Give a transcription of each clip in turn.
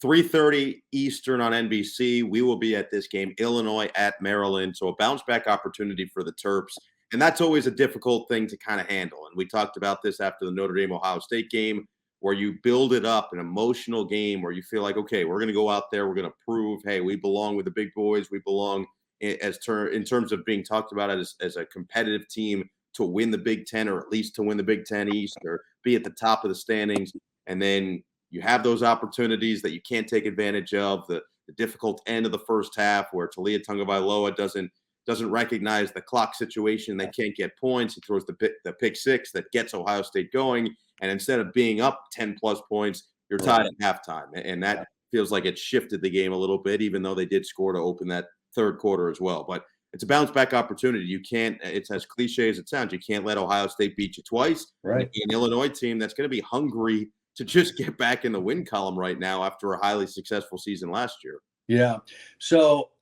3:30 Eastern on NBC. We will be at this game, Illinois at Maryland. So a bounce back opportunity for the Terps. And that's always a difficult thing to kind of handle. And we talked about this after the Notre Dame Ohio State game, where you build it up, an emotional game where you feel like, okay, we're going to go out there, we're going to prove, hey, we belong with the big boys, we belong in terms of being talked about as a competitive team to win the Big Ten, or at least to win the Big Ten East, or be at the top of the standings. And then you have those opportunities that you can't take advantage of, the difficult end of the first half where Talia Tagovailoa doesn't recognize the clock situation. They can't get points. He throws the pick six that gets Ohio State going. And instead of being up 10-plus points, you're tied at halftime. And that feels like it shifted the game a little bit, even though they did score to open that third quarter as well. But it's a bounce-back opportunity. You can't – it's as cliche as it sounds. You can't let Ohio State beat you twice. Right. An Illinois team that's going to be hungry to just get back in the win column right now after a highly successful season last year. Yeah. So –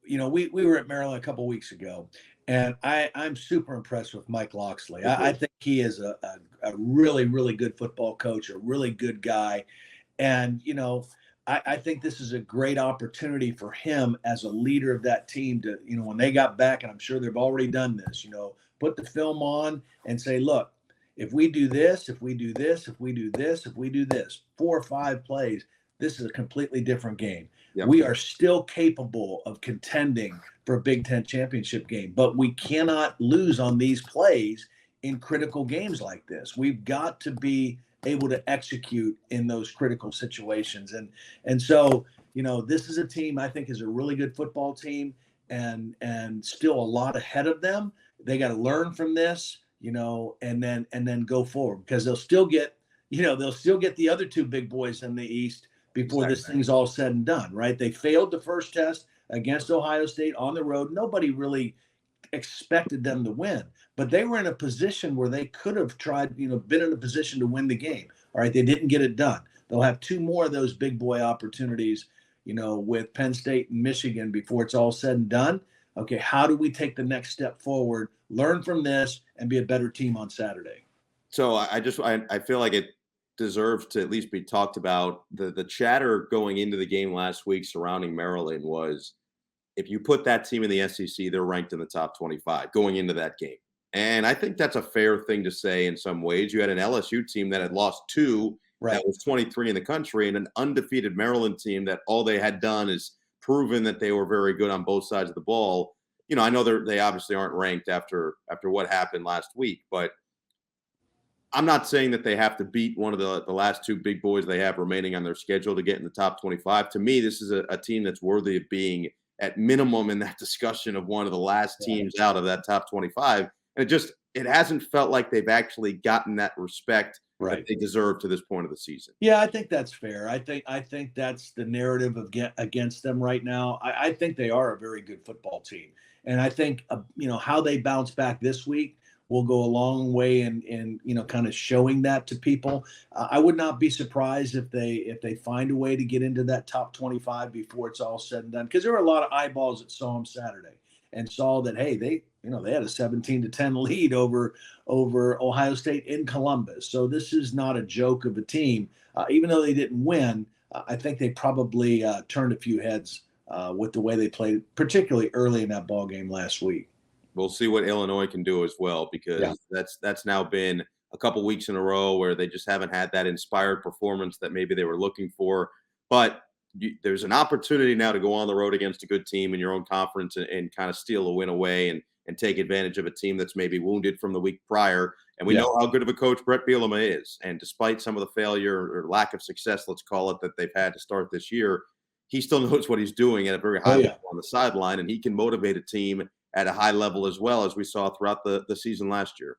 we were at Maryland a couple of weeks ago, and I'm super impressed with Mike Locksley. I think he is a really, really good football coach, a really good guy. And, I think this is a great opportunity for him as a leader of that team to, when they got back, and I'm sure they've already done this, put the film on and say, look, if we do this, if we do this, if we do this, if we do this, 4 or 5 plays, this is a completely different game. Yep. We are still capable of contending for a Big Ten championship game, but we cannot lose on these plays in critical games like this. We've got to be able to execute in those critical situations. And so, this is a team I think is a really good football team and still a lot ahead of them. They got to learn from this, and then go forward, because they'll still get the other 2 big boys in the East before this thing's all said and done, right? They failed the first test against Ohio State on the road. Nobody really expected them to win, but they were in a position where they could have tried, been in a position to win the game. All right, they didn't get it done. They'll have 2 more of those big boy opportunities, with Penn State and Michigan before it's all said and done. Okay, how do we take the next step forward, learn from this, and be a better team on Saturday? So I feel like it deserves to at least be talked about. The chatter going into the game last week surrounding Maryland was, if you put that team in the SEC, they're ranked in the top 25 going into that game. And I think that's a fair thing to say in some ways. You had an LSU team that had lost 2, right, that was 23 in the country, and an undefeated Maryland team that all they had done is proven that they were very good on both sides of the ball. I know they obviously aren't ranked after what happened last week, but I'm not saying that they have to beat one of the last 2 big boys they have remaining on their schedule to get in the top 25. To me, this is a team that's worthy of being at minimum in that discussion of one of the last teams out of that top 25. And it hasn't felt like they've actually gotten that respect that they deserve to this point of the season. Yeah, I think that's fair. I think that's the narrative against them right now. I think they are a very good football team. And I think, how they bounce back this week will go a long way in kind of showing that to people. I would not be surprised if they find a way to get into that top 25 before it's all said and done, because there were a lot of eyeballs that saw them Saturday and saw that, hey, they had a 17-10 lead over Ohio State in Columbus. So this is not a joke of a team. Even though they didn't win, I think they probably turned a few heads with the way they played, particularly early in that ball game last week. We'll see what Illinois can do as well, because that's now been a couple weeks in a row where they just haven't had that inspired performance that maybe they were looking for. But there's an opportunity now to go on the road against a good team in your own conference and kind of steal a win away and take advantage of a team that's maybe wounded from the week prior. And we know how good of a coach Brett Bielema is. And despite some of the failure or lack of success, let's call it, that they've had to start this year, he still knows what he's doing at a very high level on the sideline, and he can motivate a team at a high level as well, as we saw throughout the season last year.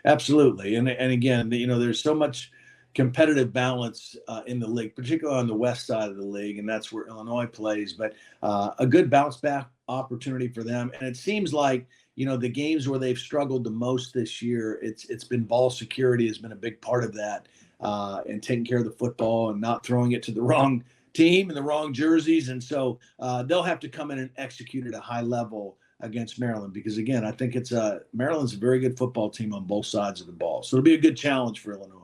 Absolutely. And again, there's so much competitive balance in the league, particularly on the west side of the league, and that's where Illinois plays. But a good bounce back opportunity for them. And it seems like, the games where they've struggled the most this year, it's been ball security has been a big part of that, and taking care of the football and not throwing it to the wrong team and the wrong jerseys. And so they'll have to come in and execute at a high level against Maryland, because again, I think Maryland's a very good football team on both sides of the ball. So it'll be a good challenge for Illinois.